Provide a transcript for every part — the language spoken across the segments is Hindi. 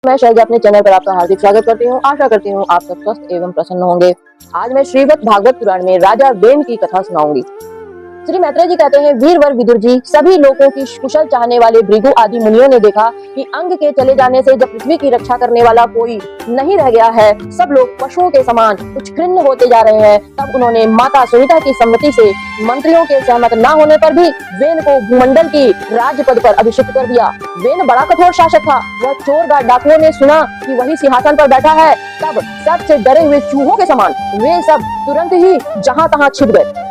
मैं शैलजा अपने चैनल पर आपका हार्दिक स्वागत करती हूँ। आशा करती हूँ आप सब स्वस्थ एवं प्रसन्न होंगे। आज मैं श्रीमद् भागवत पुराण में राजा वेन की कथा सुनाऊंगी। श्री मैत्रेय जी कहते हैं, वीरवर विदुर जी, सभी लोगों की कुशल चाहने वाले भृगु आदि मुनियों ने देखा कि अंग के चले जाने से जब पृथ्वी की रक्षा करने वाला कोई नहीं रह गया है, सब लोग पशुओं के समान कुछ खिन्न होते जा रहे हैं, तब उन्होंने माता सुनीता की सम्मति से मंत्रियों के सहमत न होने पर भी वेन को भूमंडल की राज्य पद पर अभिषिक्त कर दिया। वेन बड़ा कठोर शासक था। वह चोर डाकुओं ने सुना कि वही सिंहासन पर बैठा है, तब सबसे डरे हुए चूहों के समान वे सब तुरंत ही जहां तहां छिप गए।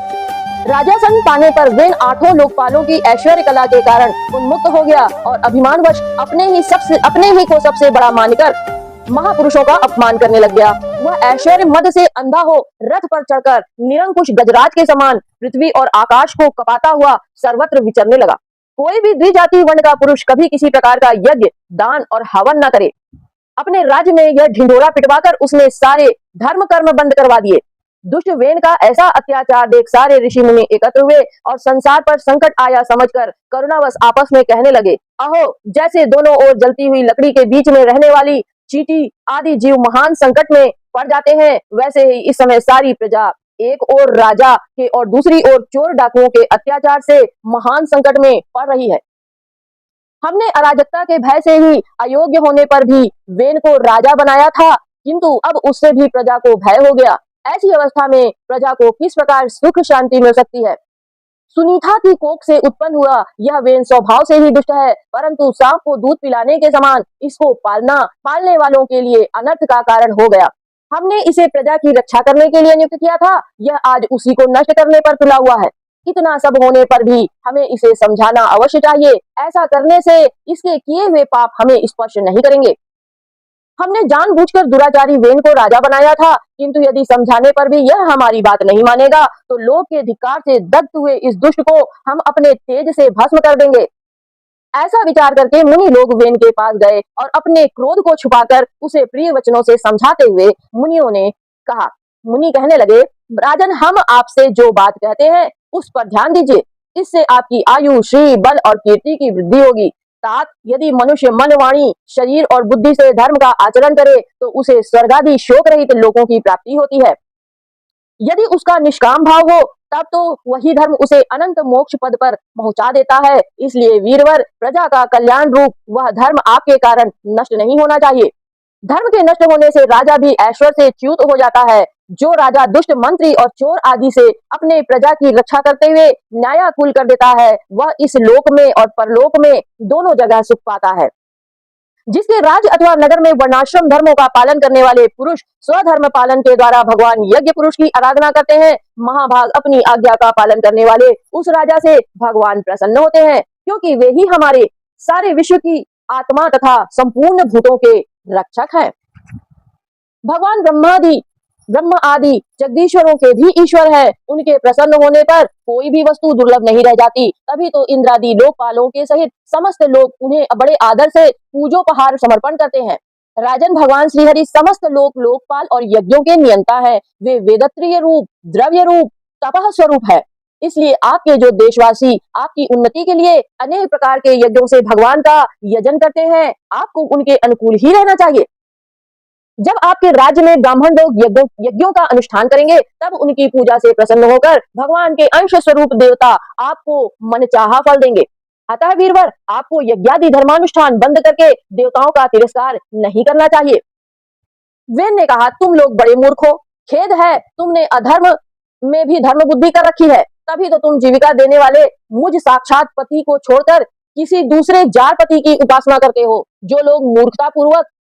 राजासन पाने पर वेन आठों लोकपालों की ऐश्वर्य कला के कारण उन्मुक्त हो गया और अभिमानवश अपने ही को सबसे बड़ा मानकर महापुरुषों का अपमान करने लग गया। वह ऐश्वर्य मद से अंधा हो रथ पर चढ़कर निरंकुश गजराज के समान पृथ्वी और आकाश को कपाता हुआ सर्वत्र विचरने लगा। कोई भी द्विजाति वर्ण का पुरुष कभी किसी प्रकार का यज्ञ, दान और हवन न करे। अपने राज्य में यह ढिंढोरा पिटवाकर उसने सारे धर्म कर्म बंद करवा दिए। दुष्ट वेन का ऐसा अत्याचार देख सारे ऋषि मुनि एकत्र हुए और संसार पर संकट आया समझकर करुणावश आपस में कहने लगे, अहो, जैसे दोनों ओर जलती हुई लकड़ी के बीच में रहने वाली चींटी आदि जीव महान संकट में पड़ जाते हैं, वैसे ही इस समय सारी प्रजा एक ओर राजा के और दूसरी ओर चोर डाकुओं के अत्याचार से महान संकट में पड़ रही है। हमने अराजकता के भय से ही अयोग्य होने पर भी वेन को राजा बनाया था, किंतु अब उससे भी प्रजा को भय हो गया। ऐसी अवस्था में प्रजा को किस प्रकार सुख शांति मिल सकती है। सुनीता की कोख से उत्पन्न हुआ यह वेन स्वभाव से ही दुष्ट है, परंतु सांप को दूध पिलाने के समान इसको पालने वालों के लिए अनर्थ का कारण हो गया। हमने इसे प्रजा की रक्षा करने के लिए नियुक्त किया था, यह आज उसी को नष्ट करने पर तुला हुआ है। इतना सब होने पर भी हमें इसे समझाना अवश्य चाहिए। ऐसा करने से इसके किए हुए पाप हमें स्पर्श नहीं करेंगे। हमने जानबूझकर दुराचारी वेन को राजा बनाया था, किंतु यदि समझाने पर भी यह हमारी बात नहीं मानेगा तो लोक के धिक्कार से दग्ध हुए इस दुष्ट को हम अपने तेज से भस्म कर देंगे। ऐसा विचार करके मुनि लोग वेन के पास गए और अपने क्रोध को छुपाकर उसे प्रिय वचनों से समझाते हुए मुनियों ने कहा। मुनि कहने लगे, राजन, हम आपसे जो बात कहते हैं उस पर ध्यान दीजिए। इससे आपकी आयु, श्री, बल और कीर्ति की वृद्धि होगी। तात, यदि मनुष्य मन, वाणी, शरीर और बुद्धि से धर्म का आचरण करे तो उसे स्वर्गादि शोक रहित लोकों की प्राप्ति होती है। यदि उसका निष्काम भाव हो तब तो वही धर्म उसे अनंत मोक्ष पद पर पहुंचा देता है। इसलिए वीरवर, प्रजा का कल्याण रूप वह धर्म आपके कारण नष्ट नहीं होना चाहिए। धर्म के नष्ट होने से राजा भी ऐश्वर्य से च्युत हो जाता है। जो राजा दुष्ट मंत्री और चोर आदि से अपने प्रजा की रक्षा करते हुए न्यायाकुल कर देता है, वह इस लोक में और परलोक में दोनों जगह सुख पाता है। जिसके राज्य अथवा नगर में वर्णाश्रम धर्मों का पालन करने वाले पुरुष स्वधर्म पालन के द्वारा भगवान यज्ञ पुरुष की आराधना करते हैं, महाभाग अपनी आज्ञा का पालन करने वाले उस राजा से भगवान प्रसन्न होते हैं, क्योंकि वे ही हमारे सारे विश्व की आत्मा तथा संपूर्ण भूतों के रक्षक हैं। भगवान ब्रह्म आदि जगदीश्वरों के भी ईश्वर है। उनके प्रसन्न होने पर कोई भी वस्तु दुर्लभ नहीं रह जाती। तभी तो इंद्रादि लोकपालों के सहित समस्त लोग उन्हें बड़े आदर से पूजोपहार समर्पण करते हैं। राजन, भगवान श्रीहरि समस्त लोकपाल और यज्ञों के नियंता है। वे वेदत्रीय रूप, द्रव्य रूप, तपः स्वरूप है। इसलिए आपके जो देशवासी आपकी उन्नति के लिए अनेक प्रकार के यज्ञों से भगवान का यजन करते हैं, आपको उनके अनुकूल ही रहना चाहिए। जब आपके राज्य में ब्राह्मण लोग यज्ञों का अनुष्ठान करेंगे, तब उनकी पूजा से प्रसन्न होकर भगवान के अंश स्वरूप देवता आपको मनचाहा फल देंगे। अतः वीरवर, आपको यज्ञादि धर्मानुष्ठान बंद करके देवताओं का तिरस्कार नहीं करना चाहिए। वेन ने कहा, तुम लोग बड़े मूर्ख हो। खेद है, तुमने अधर्म में भी धर्म बुद्धि कर रखी है। तभी तो तुम जीविका देने वाले मुझ साक्षात पति को छोड़कर किसी दूसरे जार पति की उपासना करते हो। जो लोग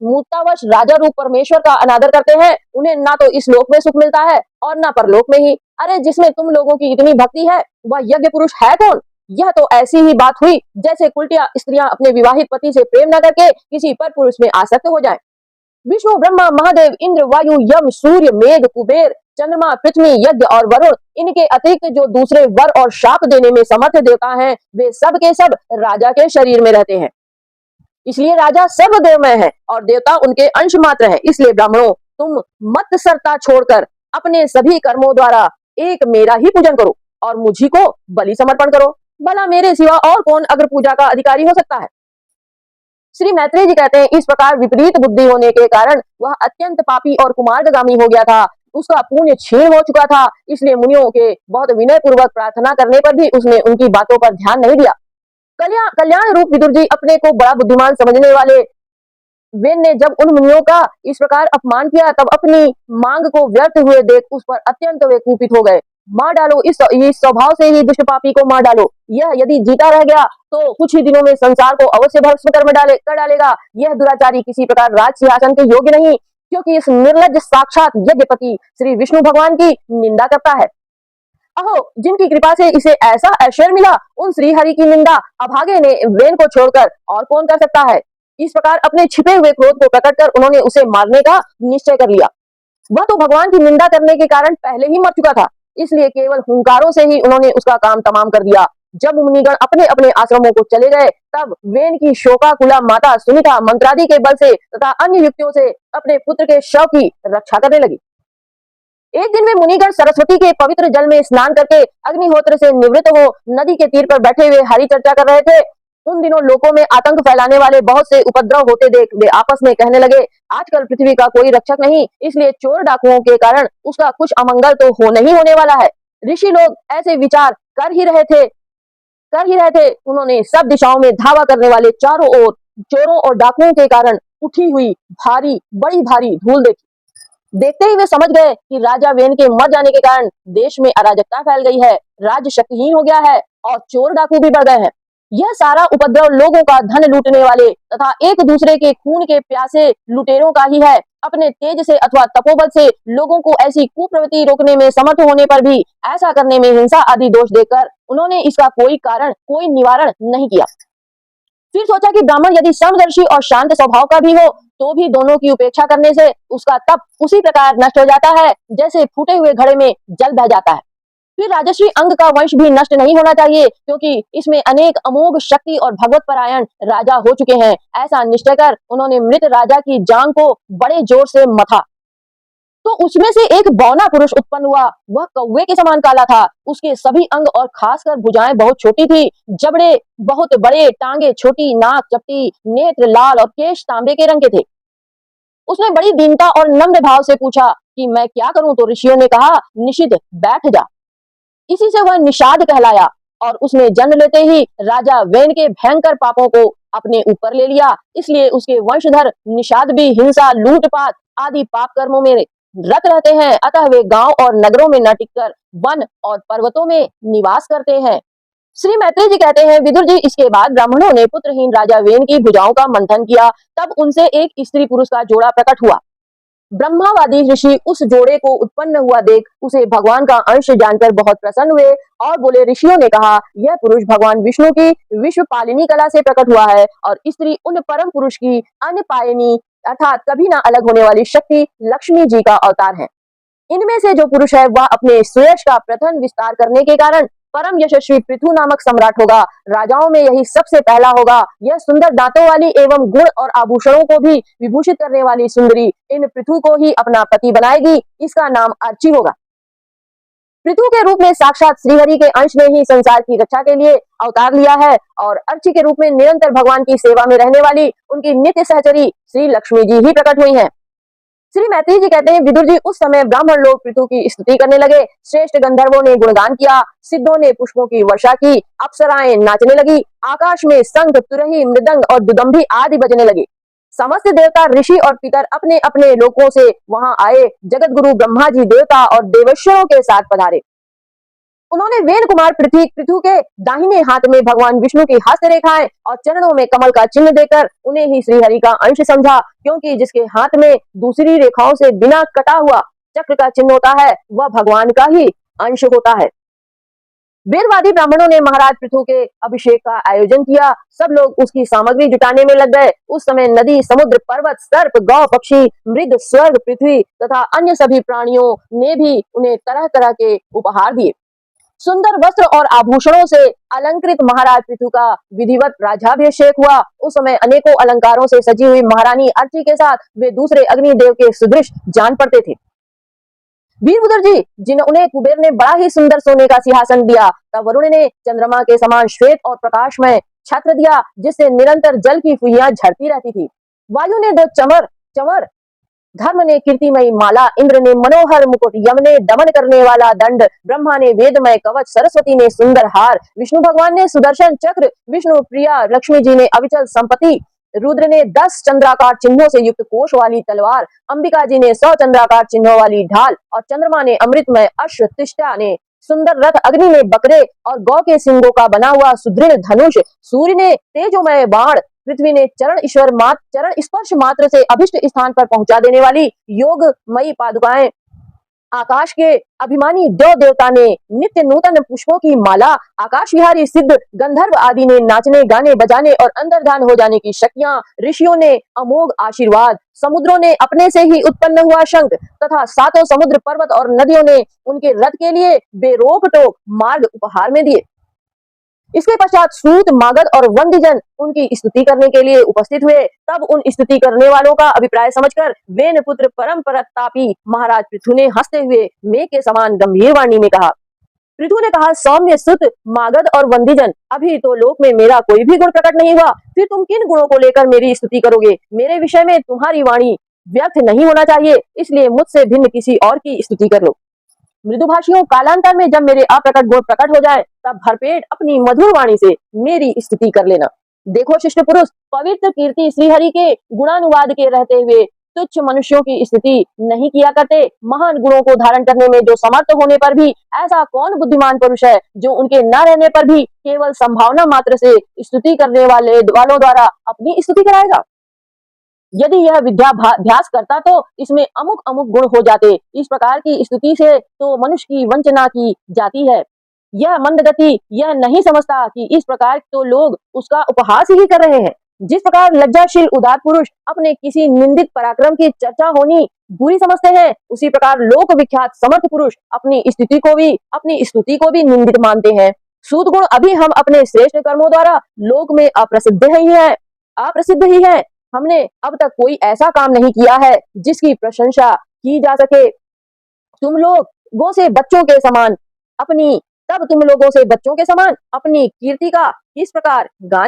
मूर्खतावश राजा रूप परमेश्वर का अनादर करते हैं, उन्हें ना तो इस लोक में सुख मिलता है और ना परलोक में ही। अरे, जिसमें तुम लोगों की इतनी भक्ति है, वह यज्ञ पुरुष है कौन? यह तो ऐसी ही बात हुई जैसे कुलटिया स्त्रियां अपने विवाहित पति से प्रेम न करके किसी पर पुरुष में आसक्त हो जाएं। विष्णु, ब्रह्मा, महादेव, इंद्र, वायु, यम, सूर्य, मेघ, कुबेर, चंद्रमा, पृथ्वी, यज्ञ और वरुण, इनके अतिरिक्त जो दूसरे वर और शाप देने में समर्थ देवता हैं, वे सब के सब राजा के शरीर में रहते हैं। इसलिए राजा सर्वदेवमय है और देवता उनके अंश मात्र है। इसलिए ब्राह्मणों, तुम मत सरता छोड़कर अपने सभी कर्मों द्वारा एक मेरा ही पूजन करो और मुझी को बलि समर्पण करो। भला मेरे सिवा और कौन अग्र पूजा का अधिकारी हो सकता है। श्री मैत्रेय जी कहते हैं, इस प्रकार विपरीत बुद्धि होने के कारण वह अत्यंत पापी और कुमार्गामी हो गया था। उसका पुण्य क्षीण हो चुका था, इसलिए मुनियों के बहुत विनय पूर्वक प्रार्थना करने पर भी उसने उनकी बातों पर ध्यान नहीं दिया। कल्याण रूप विदुर जी अपने को बड़ा बुद्धिमान समझने वाले वेन ने जब उन मुनियों का इस प्रकार अपमान किया, तब अपनी मांग को व्यर्थ हुए देख उस पर अत्यंत वे कुपित हो गए। मार डालो, इस स्वभाव से ही दुष्ट पापी को मार डालो। यह यदि जीता रह गया तो कुछ ही दिनों में संसार को अवश्य भस्म कर डालेगा। यह दुराचारी किसी प्रकार राज सिंहासन के योग्य नहीं, क्योंकि इस निर्लज साक्षात यज्ञपति श्री विष्णु भगवान की निंदा करता है। अहो, जिनकी कृपा से इसे ऐसा ऐश्वर्य मिला, उन श्री हरि की निंदा अभागे ने वेन को छोड़कर और कौन कर सकता है। इस प्रकार अपने छिपे हुए क्रोध को प्रकट कर उन्होंने उसे मारने का निश्चय कर लिया। वह तो भगवान की निंदा करने के कारण पहले ही मर चुका था, इसलिए केवल हुंकारों से ही उन्होंने उसका काम तमाम कर दिया। जब मुनिगण अपने अपने आश्रमों को चले गए, तब वेन की शोकाकुला माता सुनीता मंत्रादि के बल से तथा अन्य युक्तियों से अपने पुत्र के शव की रक्षा करने लगी। एक दिन वे मुनिगण सरस्वती के पवित्र जल में स्नान करके अग्निहोत्र से निवृत्त हो नदी के तीर पर बैठे हुए हरि चर्चा कर रहे थे। उन दिनों लोगों में आतंक फैलाने वाले बहुत से उपद्रव होते देख वे आपस में कहने लगे, आजकल पृथ्वी का कोई रक्षक नहीं, इसलिए चोर डाकुओं के कारण उसका कुछ अमंगल तो नहीं होने वाला है। ऋषि लोग ऐसे विचार कर ही रहे थे। उन्होंने सब दिशाओं में धावा करने वाले चारों ओर चोरों और डाकुओं के कारण उठी हुई बड़ी भारी धूल देखी। देखते ही वे समझ गए कि राजा वेन के मर जाने के कारण देश में अराजकता फैल गई है, राज्य शक्तिहीन हो गया है और चोर डाकू भी बढ़ गए हैं। यह सारा उपद्रव लोगों का धन लूटने वाले तथा एक दूसरे के खून के प्यासे लुटेरों का ही है। अपने तेज से अथवा तपोबल से लोगों को ऐसी कुप्रवृत्ति रोकने में समर्थ होने पर भी ऐसा करने में हिंसा आदि दोष देखकर उन्होंने इसका कोई निवारण नहीं किया। फिर सोचा कि ब्राह्मण यदि समदर्शी और शांत स्वभाव का भी हो, तो भी दोनों की उपेक्षा करने से उसका तप उसी प्रकार नष्ट हो जाता है जैसे फूटे हुए घड़े में जल बह जाता है। फिर राजश्री अंग का वंश भी नष्ट नहीं होना चाहिए, क्योंकि इसमें अनेक अमोघ शक्ति और भगवत परायण राजा हो चुके हैं। ऐसा निश्चय कर उन्होंने मृत राजा की जांग को बड़े जोर से मथा, तो उसमें से एक बौना पुरुष उत्पन्न हुआ। वह कौवे के समान काला था। उसके सभी अंग और खासकर भुजाएं बहुत छोटी थी, जबड़े बहुत बड़े, टांगे छोटी, नाक चपटी, नेत्र लाल और केश तांबे के रंग के थे। उसने बड़ी दीनता और नम्र भाव से पूछा कि मैं क्या करूं, तो ऋषियों ने कहा, निषिद्ध बैठ जा। इसी से वह निषाद कहलाया और उसने जन्म लेते ही राजा वेन के भयंकर पापों को अपने ऊपर ले लिया। इसलिए उसके वंशधर निषाद भी हिंसा, लूटपाट आदि पाप कर्मों में रत रहते हैं। अतः वे गांव और नगरों में न टिककर वन और पर्वतों में निवास करते हैं। श्री मैत्रेय जी कहते हैं, विदुर जी, इसके बाद ब्राह्मणों ने पुत्रहीन राजा वेन की भुजाओं का मंथन किया। तब उनसे एक स्त्री पुरुष का जोड़ा प्रकट हुआ। ब्रह्मावादी ऋषि उस जोड़े को उत्पन्न हुआ देख उसे भगवान का अंश जानकर बहुत प्रसन्न हुए और बोले, ऋषियों ने कहा, यह पुरुष भगवान विष्णु की विश्व पालिनी कला से प्रकट हुआ है और स्त्री उन परम पुरुष की अन्यपायनी अर्थात कभी ना अलग होने वाली शक्ति लक्ष्मी जी का अवतार है। इनमें से जो पुरुष है वह अपने सुयश का प्रथम विस्तार करने के कारण परम यशस्वी पृथु नामक सम्राट होगा। राजाओं में यही सबसे पहला होगा। यह सुंदर दांतों वाली एवं गुण और आभूषणों को भी विभूषित करने वाली सुंदरी इन पृथु को ही अपना पति बनाएगी। इसका नाम अर्ची होगा। पृथु के रूप में साक्षात श्रीहरि के अंश ने ही संसार की रक्षा के लिए अवतार लिया है और अर्ची के रूप में निरंतर भगवान की सेवा में रहने वाली उनकी नित्य सहचरी श्री लक्ष्मी जी ही प्रकट हुई हैं। श्री मैत्रेय जी कहते हैं, विदुर जी, उस समय ब्राह्मण लोग पृथु की स्तुति करने लगे। श्रेष्ठ गंधर्वों ने गुणगान किया, सिद्धों ने पुष्पों की वर्षा की, अप्सराएं नाचने लगी, आकाश में शंख, तुरही, मृदंग और दुदंभी आदि बजने लगे। समस्त देवता, ऋषि और पितर अपने अपने लोकों से वहां आए। जगत गुरु ब्रह्मा जी देवता और देवेश्वरों के साथ पधारे। उन्होंने वेन कुमार पृथु के दाहिने हाथ में भगवान विष्णु की हस्त रेखाएं और चरणों में कमल का चिन्ह देकर उन्हें ही श्रीहरि का अंश समझा, क्योंकि जिसके हाथ में दूसरी रेखाओं से बिना कटा हुआ चक्र का चिन्ह होता है वह भगवान का ही अंश होता है। वीरवादी ब्राह्मणों ने महाराज पृथु के अभिषेक का आयोजन किया। सब लोग उसकी सामग्री जुटाने में लग गए। उस समय नदी, समुद्र, पर्वत, सर्प, गौ, पक्षी, मृग, स्वर्ग, पृथ्वी तथा अन्य सभी प्राणियों ने भी उन्हें तरह तरह के उपहार दिए। सुंदर वस्त्र और आभूषणों से अलंकृत महाराज पृथु का विधिवत राज्याभिषेक हुआ। उस समय अनेकों अलंकारों से सजी हुई महारानी अर्ची के साथ वे दूसरे अग्निदेव के सदृश जान पड़ते थे। वीरभद्र जी जिन्होंने कुबेर ने बड़ा ही सुंदर सोने का सिंहासन दिया, तब वरुण ने चंद्रमा के समान श्वेत और प्रकाशमय छत्र दिया जिससे निरंतर जल की फुहियां झड़ती रहती थी। वायु ने दो चमर चमर, धर्म ने कीर्तिमयी माला, इंद्र ने मनोहर मुकुट, यम ने दमन करने वाला दंड, ब्रह्मा ने वेदमय कवच, सरस्वती ने सुंदर हार, विष्णु भगवान ने सुदर्शन चक्र, विष्णु प्रिया लक्ष्मी जी ने अविचल संपत्ति, रुद्र ने 10 चंद्राकार चिन्हों से युक्त कोष वाली तलवार, अंबिका जी ने 100 चंद्राकार चिन्हों वाली ढाल और चंद्रमा ने अमृतमय अश्व, तिष्ठा ने सुंदर रथ, अग्नि ने बकरे और गौ के सिंगों का बना हुआ सुदृढ़ धनुष, सूर्य ने तेजोमय बाण, पृथ्वी ने चरण स्पर्श मात्र से अभिष्ट स्थान पर पहुंचा देने वाली योगमयी पादुकाएं, आकाश के अभिमानी देव देवता ने नित्य नूतन पुष्पों की माला, आकाश विहारी सिद्ध गंधर्व आदि ने नाचने गाने बजाने और अंतर्धान हो जाने की शक्तियां, ऋषियों ने अमोघ आशीर्वाद, समुद्रों ने अपने से ही उत्पन्न हुआ शंख तथा सातों समुद्र पर्वत और नदियों ने उनके रथ के लिए बेरोक टोक मार्ग उपहार में दिए। इसके पश्चात सूत, मागध और वंदीजन उनकी स्तुति करने के लिए उपस्थित हुए। तब उन स्तुति करने वालों का अभिप्राय समझकर वेन पुत्र परम प्रतापी महाराज पृथु ने हंसते हुए मेघ के समान गंभीर वाणी में कहा। पृथु ने कहा, सौम्य, सुत, मागध और वंदीजन, अभी तो लोक में मेरा कोई भी गुण प्रकट नहीं हुआ, फिर तुम किन गुणों को लेकर मेरी स्तुति करोगे? मेरे विषय में तुम्हारी वाणी व्यर्थ नहीं होना चाहिए, इसलिए मुझसे भिन्न किसी और की स्तुति कर लो। मृदुभाषियों, कालांतर में जब मेरे अप्रकट गुण प्रकट हो जाए तब भरपेट अपनी मधुर वाणी से मेरी स्तुति कर लेना। देखो शिष्ट पुरुष, पवित्र कीर्ति श्रीहरि के गुणानुवाद के रहते हुए तुच्छ मनुष्यों की स्तुति नहीं किया करते। महान गुणों को धारण करने में जो समर्थ होने पर भी ऐसा कौन बुद्धिमान पुरुष है जो उनके न रहने पर भी केवल संभावना मात्र से स्तुति करने वालों द्वारा अपनी स्तुति कराएगा? यदि यह विद्याभ्यास करता तो इसमें अमुक अमुक गुण हो जाते। इस प्रकार की स्तुति से तो मनुष्य की वंचना की जाती है। यह मंदगति यह नहीं समझता कि इस प्रकार तो लोग उसका उपहास ही कर रहे हैं। जिस प्रकार लज्जाशील उदार पुरुष अपने किसी निंदित पराक्रम की चर्चा होनी बुरी समझते हैं, उसी प्रकार लोक विख्यात समर्थ पुरुष अपनी स्तुति को भी निंदित मानते हैं। सूत गुण, अभी हम अपने श्रेष्ठ कर्मों द्वारा लोक में अप्रसिद्ध ही है। हमने अब तक कोई ऐसा काम नहीं किया है जिसकी प्रशंसा की जा सके। तुम लोगों से बच्चों के समान अपनी कीर्ति का किस प्रकार गान